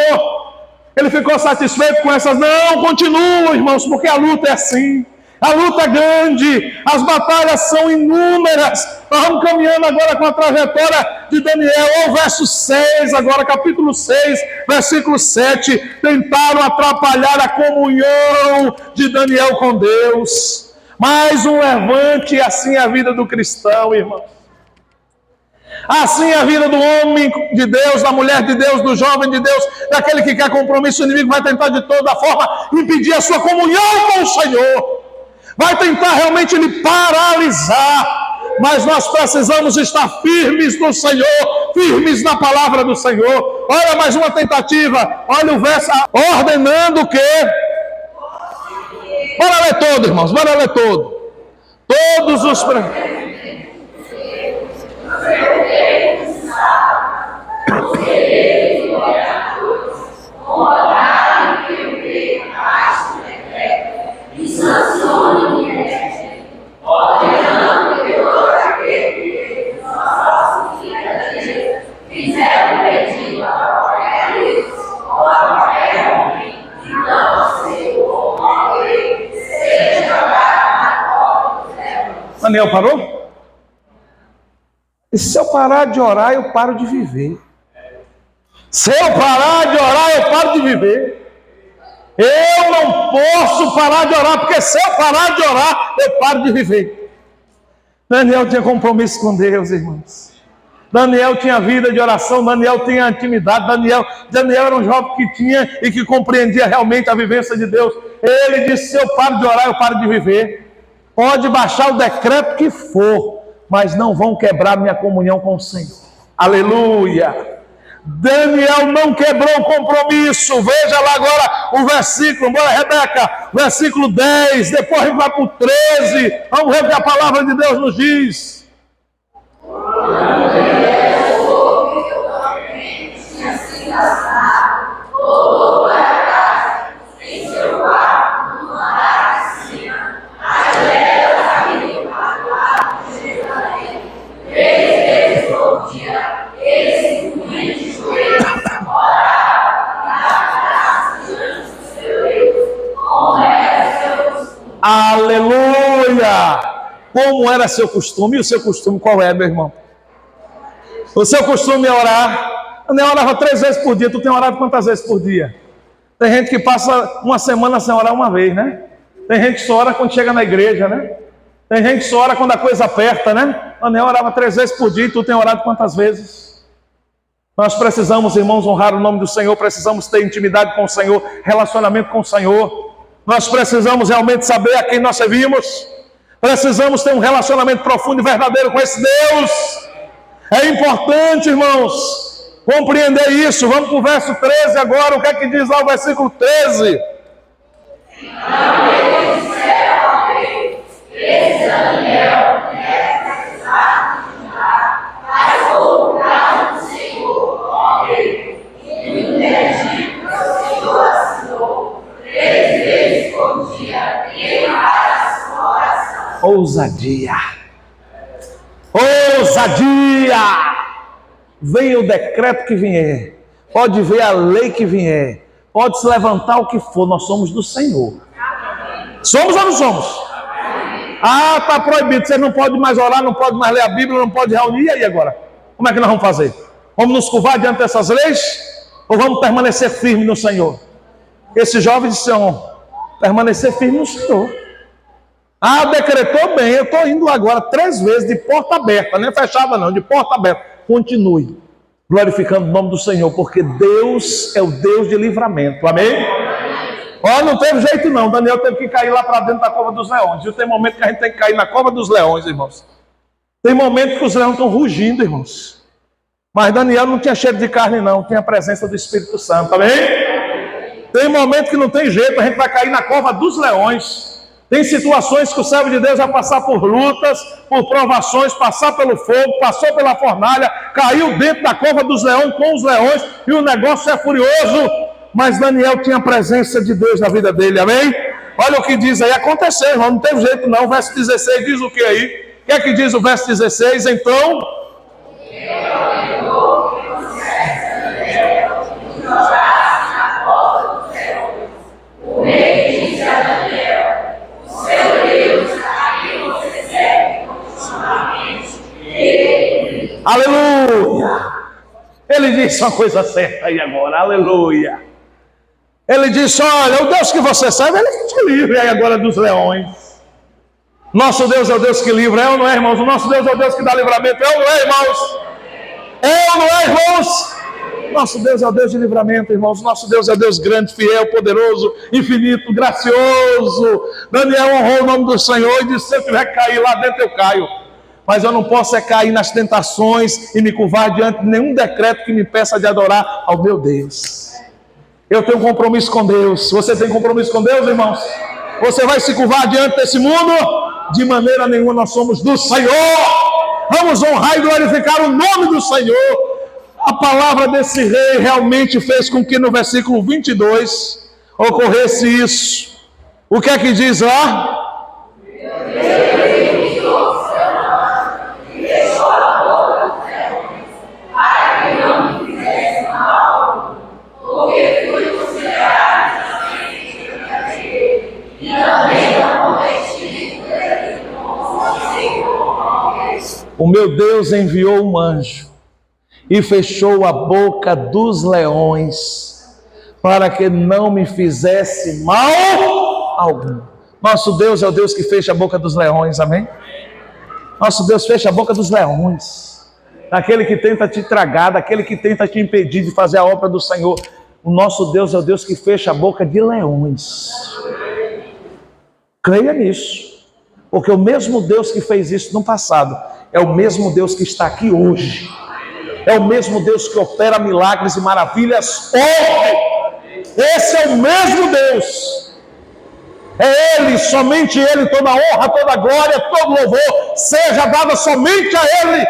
ele ficou satisfeito com essas? Não, continua, irmãos, porque a luta é assim. A luta é grande, as batalhas são inúmeras. Nós vamos caminhando agora com a trajetória de Daniel, o verso 6, agora capítulo 6, versículo 7. Tentaram atrapalhar a comunhão de Daniel com Deus. Mais um levante, e assim é a vida do cristão, irmão. Assim é a vida do homem de Deus, da mulher de Deus, do jovem de Deus, daquele que quer compromisso. O inimigo vai tentar de toda forma impedir a sua comunhão com o Senhor. Vai tentar realmente lhe paralisar. Mas nós precisamos estar firmes no Senhor, firmes na palavra do Senhor. Olha mais uma tentativa. Olha o verso, ordenando que... Bora ler todo, irmãos, bora ler todo. Todos os... Daniel parou? E se eu parar de orar, eu paro de viver. Se eu parar de orar, eu paro de viver. Eu não posso parar de orar, porque se eu parar de orar, eu paro de viver. Daniel tinha compromisso com Deus, irmãos. Daniel tinha vida de oração, Daniel tinha intimidade, Daniel era um jovem que tinha e que compreendia realmente a vivência de Deus. Ele disse, se eu paro de orar, eu paro de viver. Pode baixar o decreto que for, mas não vão quebrar minha comunhão com o Senhor. Aleluia! Daniel não quebrou o compromisso. Veja lá agora o versículo, bora Rebeca, versículo 10, depois a gente vai para o 13, vamos ver o que a palavra de Deus nos diz. Aleluia! Como era seu costume? E o seu costume qual é, meu irmão? O seu costume é orar. Eu nem orava 3 vezes por dia. Tu tem orado quantas vezes por dia? Tem gente que passa uma semana sem orar uma vez, né? Tem gente que só ora quando chega na igreja, né? Tem gente que só ora quando a coisa aperta, né? Eu nem orava 3 vezes por dia. E tu tem orado quantas vezes? Nós precisamos, irmãos, honrar o nome do Senhor. Precisamos ter intimidade com o Senhor, relacionamento com o Senhor. Nós precisamos realmente saber a quem nós servimos. Precisamos ter um relacionamento profundo e verdadeiro com esse Deus. É importante, irmãos, compreender isso. Vamos para o verso 13 agora. O que é que diz lá o versículo 13? Ousadia. Ousadia. Venha o decreto que vier, pode ver a lei que vier, pode se levantar o que for, nós somos do Senhor. Somos ou não somos? Ah, está proibido, você não pode mais orar, não pode mais ler a Bíblia, não pode reunir, e aí agora? Como é que nós vamos fazer? Vamos nos curvar diante dessas leis? Ou vamos permanecer firme no Senhor? Esse jovem disse, permanecer firme no Senhor. Ah, decretou bem, eu estou indo agora 3 vezes de porta aberta, nem fechada não, de porta aberta. Continue glorificando o nome do Senhor, porque Deus é o Deus de livramento, amém? Olha, não teve jeito não, Daniel teve que cair lá para dentro da cova dos leões. E tem momento que a gente tem que cair na cova dos leões, irmãos. Tem momento que os leões estão rugindo, irmãos. Mas Daniel não tinha cheiro de carne não, tinha a presença do Espírito Santo, amém? Tem momento que não tem jeito, a gente vai cair na cova dos leões. Tem situações que o servo de Deus vai passar por lutas, por provações, passar pelo fogo, passou pela fornalha, caiu dentro da cova dos leões com os leões e o negócio é furioso. Mas Daniel tinha a presença de Deus na vida dele, amém? Olha o que diz aí, aconteceu, irmão, não teve jeito não. O verso 16 diz o que aí? O que é que diz o verso 16? Então... Aleluia! Ele disse uma coisa certa aí agora, aleluia! Ele disse, olha, o Deus que você serve, Ele que te livra aí agora dos leões. Nosso Deus é o Deus que livra, é ou não é, irmãos? O nosso Deus é o Deus que dá livramento, é ou não é, irmãos? É ou não é, irmãos? Nosso Deus é o Deus de livramento, irmãos. Nosso Deus é o Deus grande, fiel, poderoso, infinito, gracioso. Daniel honrou o nome do Senhor e disse, se eu tiver que cair lá dentro, eu caio. Mas eu não posso cair nas tentações e me curvar diante de nenhum decreto que me peça de adorar ao meu Deus. Eu tenho um compromisso com Deus. Você tem compromisso com Deus, irmãos? Você vai se curvar diante desse mundo? De maneira nenhuma, nós somos do Senhor. Vamos honrar e glorificar o nome do Senhor. A palavra desse rei realmente fez com que no versículo 22 ocorresse isso. O que é que diz lá? O meu Deus enviou um anjo e fechou a boca dos leões para que não me fizesse mal algum. Nosso Deus é o Deus que fecha a boca dos leões, amém? Nosso Deus fecha a boca dos leões, daquele que tenta te tragar, daquele que tenta te impedir de fazer a obra do Senhor. O nosso Deus é o Deus que fecha a boca de leões. Creia nisso, porque o mesmo Deus que fez isso no passado é o mesmo Deus que está aqui hoje. É o mesmo Deus que opera milagres e maravilhas hoje. Esse é o mesmo Deus. É Ele, somente Ele, toda honra, toda glória, todo louvor seja dada somente a Ele.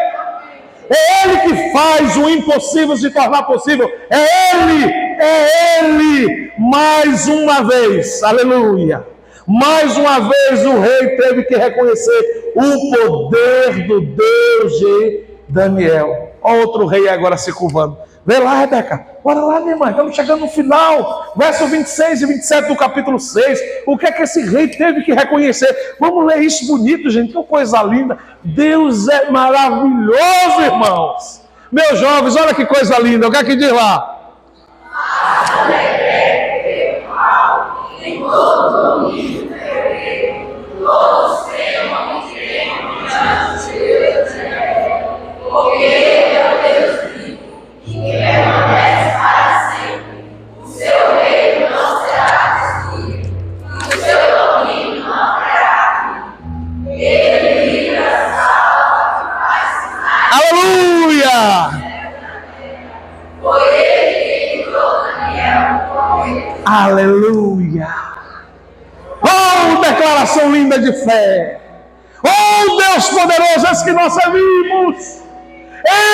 É Ele que faz o impossível se tornar possível. É Ele, mais uma vez, aleluia. Mais uma vez o rei teve que reconhecer o poder do Deus de Daniel. Outro rei agora se curvando. Vê lá, Rebeca. Bora lá, minha mãe. Estamos chegando no final. Verso 26 e 27 do capítulo 6. O que é que esse rei teve que reconhecer? Vamos ler isso bonito, gente. Que coisa linda. Deus é maravilhoso, irmãos. Meus jovens, olha que coisa linda. O que é que diz lá? Aleluia! Oh, declaração linda de fé! Oh, Deus poderoso, esse que nós servimos!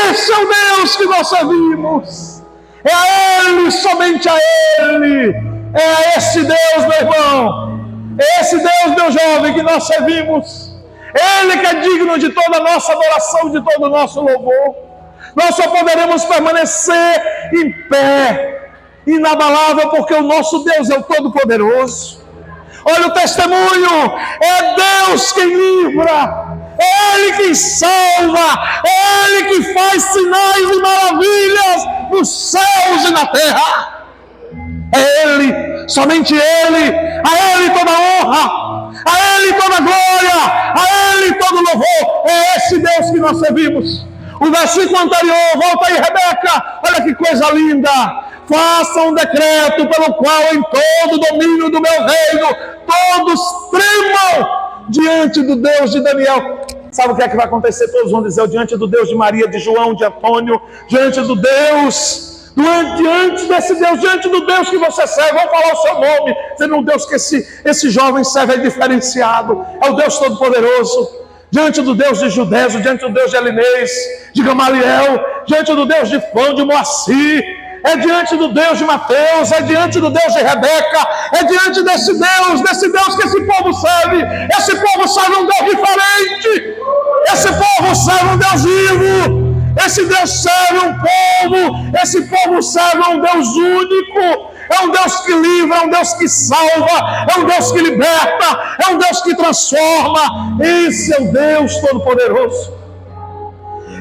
Esse é o Deus que nós servimos! É a Ele, somente a Ele! É a esse Deus, meu irmão! É esse Deus, meu jovem, que nós servimos! Ele que é digno de toda a nossa adoração, de todo o nosso louvor! Nós só poderemos permanecer em pé, inabalável, porque o nosso Deus é o Todo-Poderoso. Olha o testemunho, é Deus quem livra, É Ele quem salva, é Ele que faz sinais e maravilhas nos céus e na terra. É Ele, somente Ele, a Ele toda honra, a Ele toda glória, a Ele todo louvor. É esse Deus que nós servimos. O versículo anterior, volta aí, Rebeca, olha que coisa linda. Faça um decreto pelo qual em todo o domínio do meu reino todos tremam diante do Deus de Daniel. Sabe o que é que vai acontecer? Todos vão dizer, diante do Deus de Maria, de João, de Antônio, diante do Deus, diante desse Deus, diante do Deus que você serve, vão falar o seu nome, sendo um Deus que esse jovem serve é diferenciado, é o Deus Todo-Poderoso. Diante do Deus de Judéio, diante do Deus de Elinês, de Gamaliel, diante do Deus de Fão, de Moacir, é diante do Deus de Mateus, é diante do Deus de Rebeca, é diante desse Deus que esse povo serve. Esse povo serve um Deus diferente, esse povo serve um Deus vivo, esse Deus serve um povo, esse povo serve um Deus único. É um Deus que livra, é um Deus que salva, é um Deus que liberta, é um Deus que transforma. Esse é o Deus Todo-Poderoso.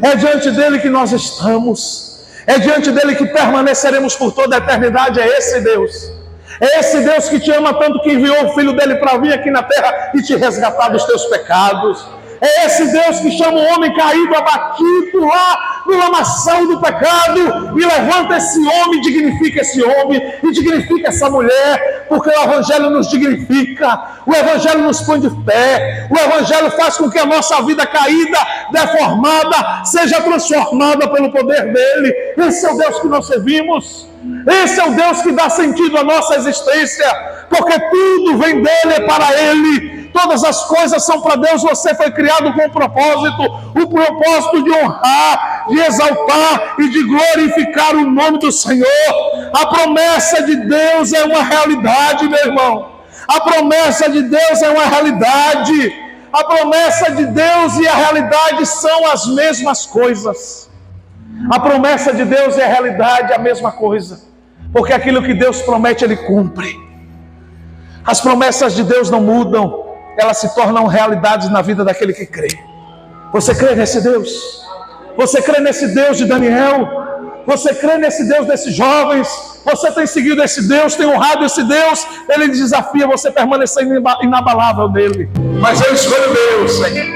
É diante dele que nós estamos, é diante dele que permaneceremos por toda a eternidade. É esse Deus. É esse Deus que te ama tanto que enviou o Filho dele para vir aqui na terra e te resgatar dos teus pecados. É esse Deus que chama o homem caído, abatido lá no lamaçal do pecado e levanta esse homem, dignifica esse homem e dignifica essa mulher, porque o Evangelho nos dignifica, o Evangelho nos põe de pé, o Evangelho faz com que a nossa vida caída, deformada, seja transformada pelo poder dele. Esse é o Deus que nós servimos, esse é o Deus que dá sentido à nossa existência, porque tudo vem dele, é para ele. Todas as coisas são para Deus. Você foi criado com um propósito, o propósito de honrar, de exaltar e de glorificar o nome do Senhor. A promessa de Deus é uma realidade, meu irmão. A promessa de Deus é uma realidade. A promessa de Deus e a realidade são as mesmas coisas. A promessa de Deus e a realidade é a mesma coisa, porque aquilo que Deus promete, Ele cumpre. As promessas de Deus não mudam, elas se tornam realidades na vida daquele que crê. Você crê nesse Deus? Você crê nesse Deus de Daniel? Você crê nesse Deus desses jovens? Você tem seguido esse Deus, tem honrado esse Deus? Ele desafia você a permanecer inabalável nele. Mas eu escolho Deus, Senhor.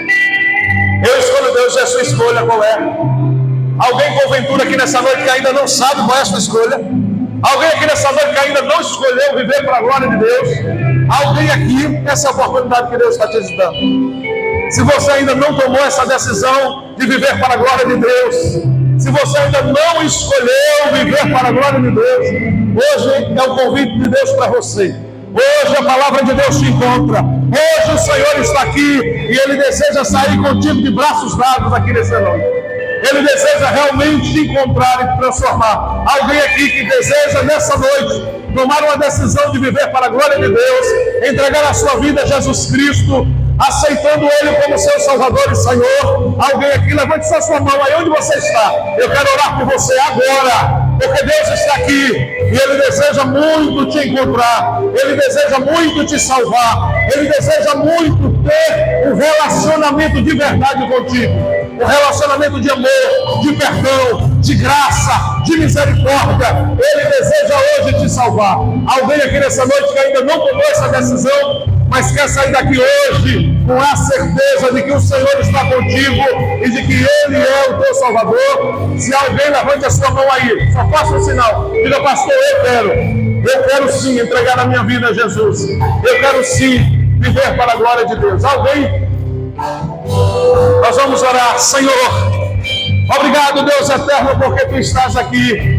Eu escolho Deus, é a sua escolha, qual é? Alguém porventura aqui nessa noite que ainda não sabe qual é a sua escolha? Alguém aqui nessa noite que ainda não escolheu viver para a glória de Deus? Alguém aqui, essa é a oportunidade que Deus está te dando. Se você ainda não tomou essa decisão de viver para a glória de Deus, se você ainda não escolheu viver para a glória de Deus, hoje é o convite de Deus para você. Hoje a palavra de Deus te encontra. Hoje o Senhor está aqui e Ele deseja sair contigo de braços dados aqui nessa noite. Ele deseja realmente te encontrar e te transformar. Alguém aqui que deseja nessa noite tomar uma decisão de viver para a glória de Deus, entregar a sua vida a Jesus Cristo, aceitando Ele como seu Salvador e Senhor. Alguém aqui, levante sua mão aí onde você está. Eu quero orar por você agora, porque Deus está aqui e Ele deseja muito te encontrar, Ele deseja muito te salvar, Ele deseja muito ter um relacionamento de verdade contigo, um relacionamento de amor, de perdão, de graça, de misericórdia. Ele deseja hoje te salvar. Alguém aqui nessa noite que ainda não tomou essa decisão, mas quer sair daqui hoje com a certeza de que o Senhor está contigo e de que Ele é o teu Salvador. Se alguém, levante a sua mão aí, só faça um sinal, diga: pastor, eu quero sim entregar a minha vida a Jesus, eu quero sim viver para a glória de Deus. Alguém? Nós vamos orar. Senhor, obrigado, Deus eterno, porque Tu estás aqui.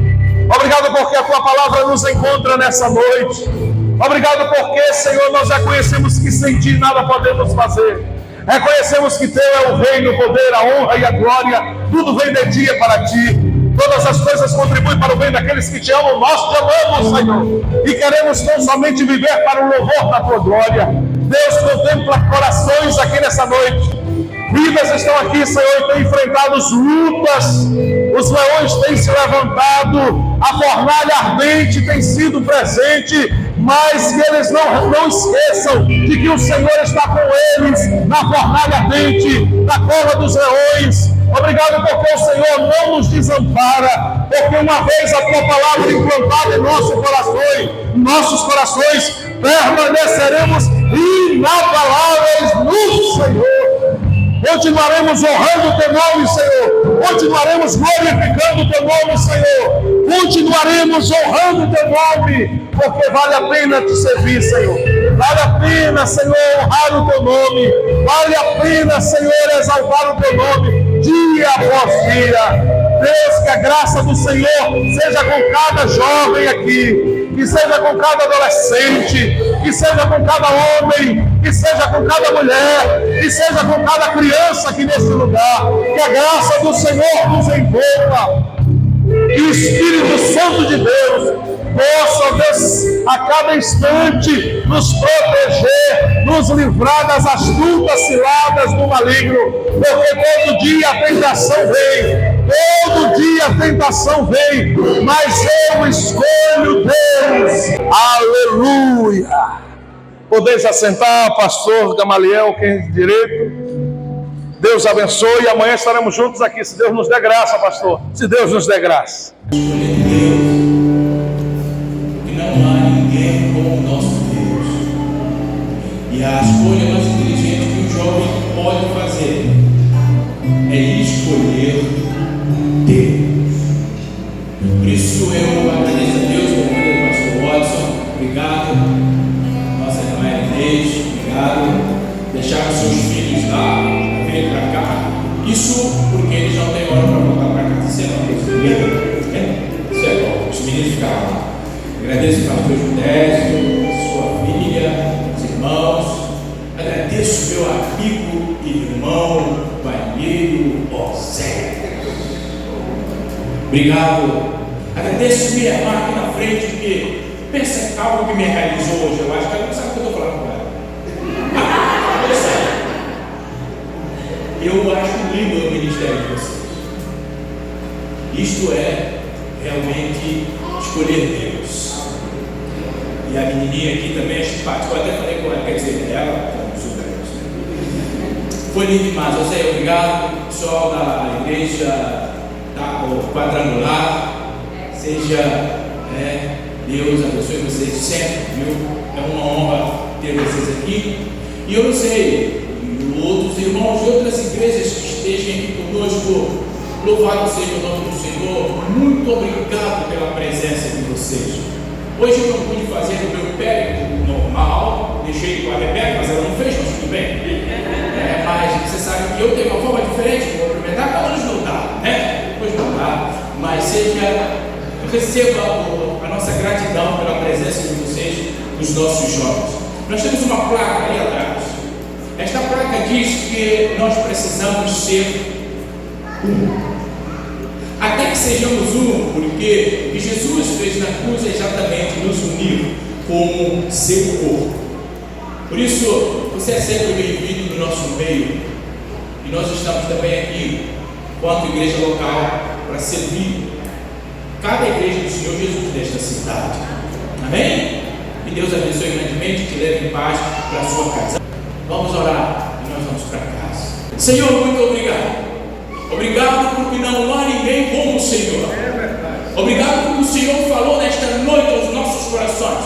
Obrigado porque a Tua palavra nos encontra nessa noite. Obrigado porque, Senhor, nós reconhecemos que sem Ti nada podemos fazer. Reconhecemos que Teu é o reino, o poder, a honra e a glória. Tudo vem de Ti, é para Ti. Todas as coisas contribuem para o bem daqueles que Te amam. Nós Te amamos, Senhor, e queremos tão somente viver para o louvor da Tua glória. Deus, contempla corações aqui nessa noite. Vidas estão aqui, Senhor, e têm enfrentado lutas, os leões têm se levantado, a fornalha ardente tem sido presente, mas que eles não esqueçam de que o Senhor está com eles na fornalha ardente, na cova dos leões. Obrigado porque o Senhor não nos desampara, porque uma vez a tua palavra implantada em nossos corações, permaneceremos inabaláveis no Senhor. Continuaremos honrando o teu nome, Senhor. Continuaremos glorificando o teu nome, Senhor. Continuaremos honrando o teu nome, porque vale a pena te servir, Senhor. Vale a pena, Senhor, honrar o teu nome. Vale a pena, Senhor, exaltar o teu nome dia após dia. Deus, que a graça do Senhor seja com cada jovem aqui, que seja com cada adolescente, que seja com cada homem, que seja com cada mulher, que seja com cada criança aqui nesse lugar. Que a graça do Senhor nos envolva. Que o Espírito Santo de Deus possa, Deus, a cada instante nos proteger, nos livrar das astutas ciladas do maligno, porque todo dia a tentação vem, mas eu escolho Deus. Aleluia! Podeis assentar, pastor Gamaliel, quem de direito. Deus abençoe, e amanhã estaremos juntos aqui, se Deus nos der graça, pastor. Se Deus nos der graça. Que não há ninguém como o nosso Deus. E a escolha mais inteligente que o jovem pode fazer é escolher Deus. Por isso eu agradeço a Deus pela vida do pastor Watson. Obrigado. Nossa irmã Inês, obrigado. Deixar os seus filhos lá, virem para cá. Isso porque eles não têm hora para voltar para casa. Isso é uma coisa. Isso é bom. Os meninos ficaram lá. Agradeço ao pastor Judésio, sua filha, os irmãos. Agradeço meu amigo e irmão Valheiro Osé. Obrigado. Agradeço minha irmã aqui na frente, porque pensa em algo que me realizou hoje. Eu acho que ela não sabe o que eu estou falando com ela. Eu acho lindo o ministério de vocês. Isto é realmente escolher Deus. E a menininha aqui também é simpática. Eu até falei com ela, quer dizer, ela foi lindo demais. José, obrigado. Pessoal da igreja quadrangular, seja Deus abençoe vocês sempre, viu? É uma honra ter vocês aqui. E eu não sei, outros irmãos de outras igrejas que estejam aqui conosco, louvado seja o nome do Senhor. Muito obrigado pela presença de vocês. Hoje eu não pude fazer o meu périplo normal, deixei com a Rebeca, mas ela não fez, mas tudo bem. Mas você sabe que eu tenho uma forma diferente de cumprimentar, pelo menos não dá, né? Depois não dá, mas receba a nossa gratidão pela presença de vocês, dos nossos jovens. Nós temos uma placa ali atrás. Esta placa diz que nós precisamos ser um. Até que sejamos um, porque o que Jesus fez na cruz é exatamente nos unir como seu corpo. Por isso, você é sempre bem-vindo no nosso meio. E nós estamos também aqui, quanto igreja local, para servir cada igreja do Senhor Jesus desta cidade. Amém? Que Deus abençoe grandemente e te leve em paz para a sua casa. Vamos orar e nós vamos para casa. Senhor, muito obrigado. Obrigado porque não há ninguém como o Senhor. Obrigado porque o Senhor falou nesta noite aos nossos corações,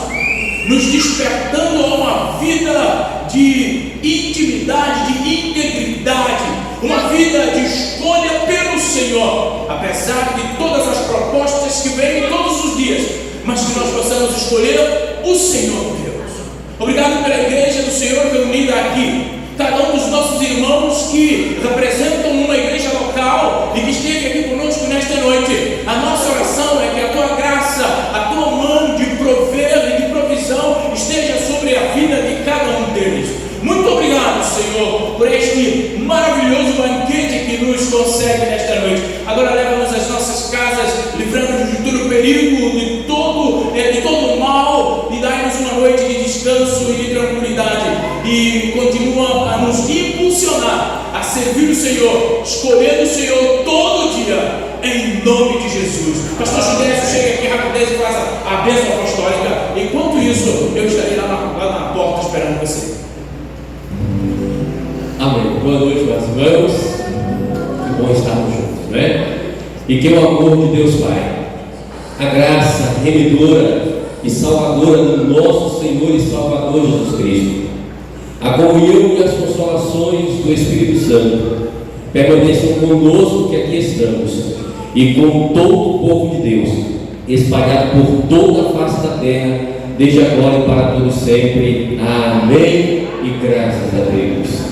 nos despertando a uma vida de intimidade, de integridade, uma vida de escolha pelo Senhor, apesar de todas as propostas que vêm todos os dias, mas que nós possamos escolher o Senhor Deus. Obrigado pela igreja do Senhor reunida aqui, cada um dos nossos irmãos que representam uma igreja local e que esteve aqui conosco nesta noite. A nossa oração é que a tua graça, a tua mão de prover e de provisão esteja sobre a vida de cada um deles. Muito obrigado, Senhor, por este maravilhoso banquete que nos concede nesta noite. Agora leva-nos às nossas casas, livrando-nos de todo perigo, de todo mal, e dai-nos uma noite de descanso e de tranquilidade. E continua a nos impulsionar a servir o Senhor, escolhendo o Senhor todo dia, em nome de Jesus. Pastor Chudécio, chega aqui rapidez e faça a bênção apostólica. Enquanto isso, eu estarei lá na porta esperando você. Amém. Boa noite, meus irmãos. Que bom estarmos juntos, né? E que o amor de Deus Pai, a graça remidora e salvadora do nosso Senhor e Salvador Jesus Cristo, a comunhão e as consolações do Espírito Santo permaneçam conosco que aqui estamos e com todo o povo de Deus, espalhado por toda a face da terra, desde agora e para todos sempre. Amém. E graças a Deus.